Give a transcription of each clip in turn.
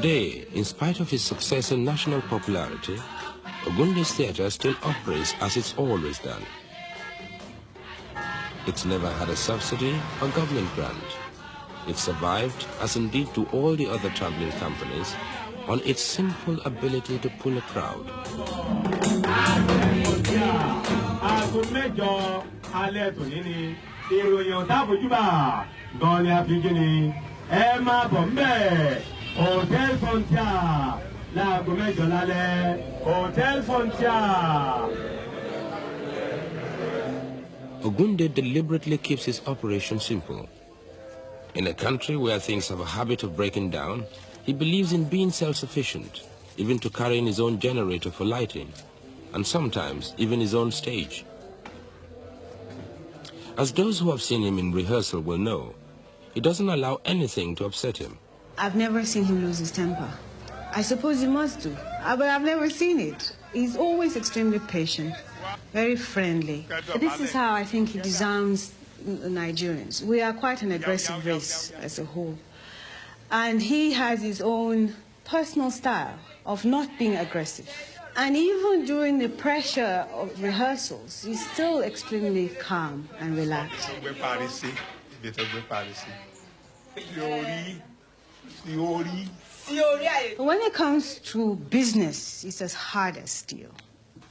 Today, in spite of his success and national popularity, Ogunde's theatre still operates as it's always done. It's never had a subsidy or government grant. It survived, as indeed do all the other traveling companies, on its simple ability to pull a crowd. Hotel Frontier, la Hotel Frontier. Ogunde deliberately keeps his operation simple. In a country where things have a habit of breaking down, he believes in being self-sufficient, even to carrying his own generator for lighting, and sometimes even his own stage. As those who have seen him in rehearsal will know, he doesn't allow anything to upset him. I've never seen him lose his temper. I suppose he must do, but I've never seen it. He's always extremely patient, very friendly. This is how I think he disarms Nigerians. We are quite an aggressive race as a whole. And he has his own personal style of not being aggressive. And even during the pressure of rehearsals, he's still extremely calm and relaxed. When it comes to business, it's as hard as steel.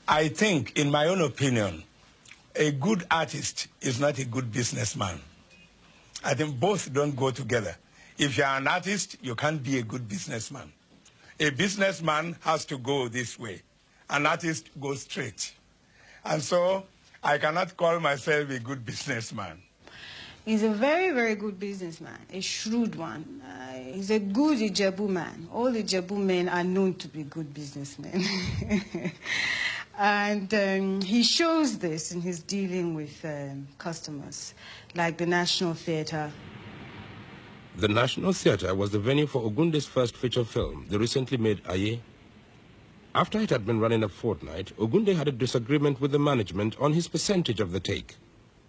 I think, in my own opinion, a good artist is not a good businessman. I think both don't go together. If you're an artist, you can't be a good businessman. A businessman has to go this way. An artist goes straight. And so I cannot call myself a good businessman. He's a very, very good businessman, a shrewd one. He's a good Ijebu man. All Ijebu men are known to be good businessmen. And he shows this in his dealing with customers, like the National Theatre. The National Theatre was the venue for Ogunde's first feature film, the recently made Aye. After it had been running a fortnight, Ogunde had a disagreement with the management on his percentage of the take.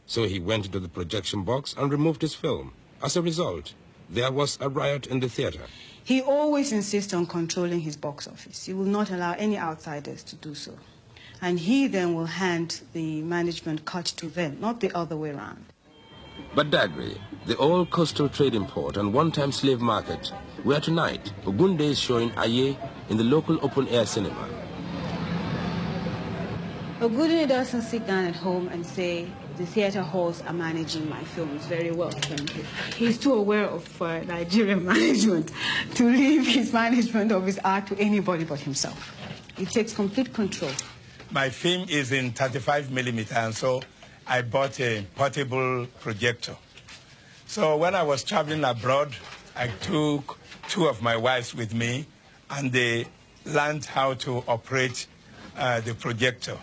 So he went into the projection box and removed his film. As a result, there was a riot in the theatre. He always insists on controlling his box office. He will not allow any outsiders to do so. And he then will hand the management cut to them, not the other way around. But Dagri, the old coastal trading port and one-time slave market, where tonight Ogunde is showing Aye in the local open-air cinema. Ogunde doesn't sit down at home and say, the theatre halls are managing my films very well. He's too aware of Nigerian management to leave his management of his art to anybody but himself. He takes complete control. My film is in 35mm, and so I bought a portable projector. So when I was traveling abroad, I took two of my wives with me, and they learned how to operate the projector.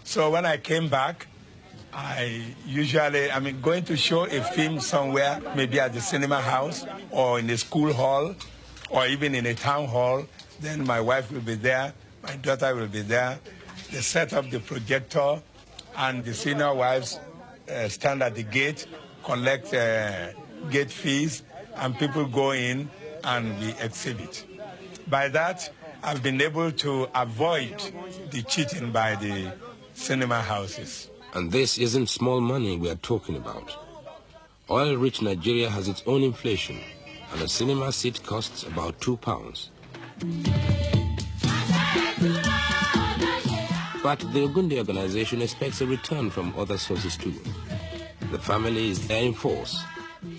So when I came back, going to show a film somewhere, maybe at the cinema house or in a school hall or even in a town hall, then my wife will be there, my daughter will be there. They set up the projector, and the senior wives stand at the gate, collect gate fees, and people go in and we exhibit. By that, I've been able to avoid the cheating by the cinema houses. And this isn't small money we are talking about. Oil-rich Nigeria has its own inflation, and a cinema seat costs about £2. But the Ogunde organization expects a return from other sources too. The family is there in force.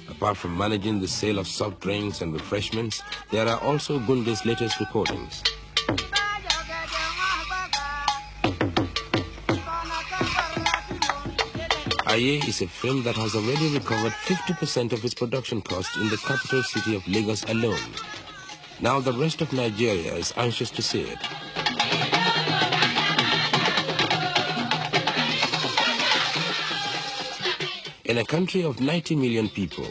Apart from managing the sale of soft drinks and refreshments, there are also Ogunde's latest recordings. Aye is a film that has already recovered 50% of its production cost in the capital city of Lagos alone. Now the rest of Nigeria is anxious to see it. In a country of 90 million people,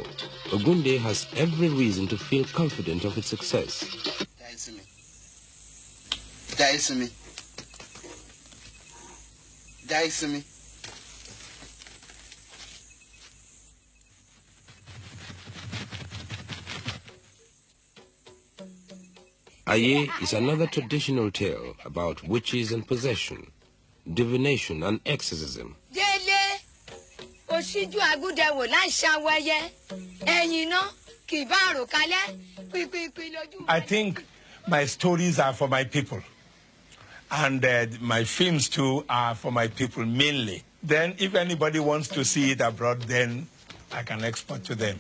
Ogunde has every reason to feel confident of its success. Aye is another traditional tale about witches and possession, divination and exorcism. I think my stories are for my people, and my films too are for my people mainly. Then if anybody wants to see it abroad, then I can export to them.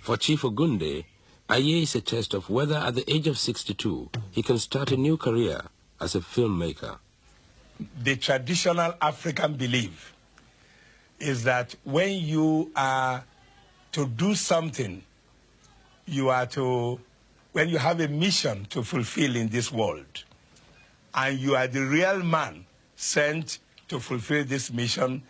For Chief Ogunde, Aye is a test of whether at the age of 62 he can start a new career as a filmmaker. The traditional African belief is that when you are to do something, when you have a mission to fulfill in this world, and you are the real man sent to fulfill this mission,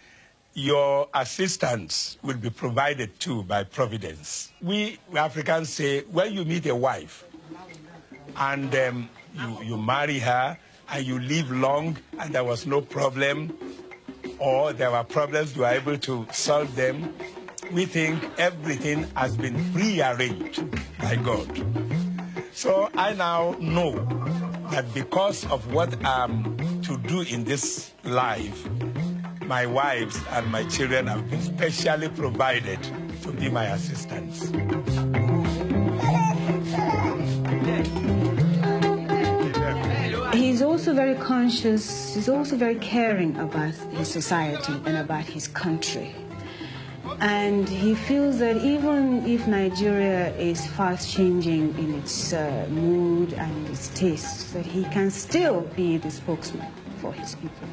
your assistance will be provided to by Providence. We Africans say, when you meet a wife and you marry her and you live long and there was no problem, or there were problems, you are able to solve them, we think everything has been prearranged by God. So I now know that because of what I'm to do in this life, my wives and my children have been specially provided to be my assistants. He's also very conscious, he's also very caring about his society and about his country. And he feels that even if Nigeria is fast-changing in its mood and its tastes, that he can still be the spokesman for his people.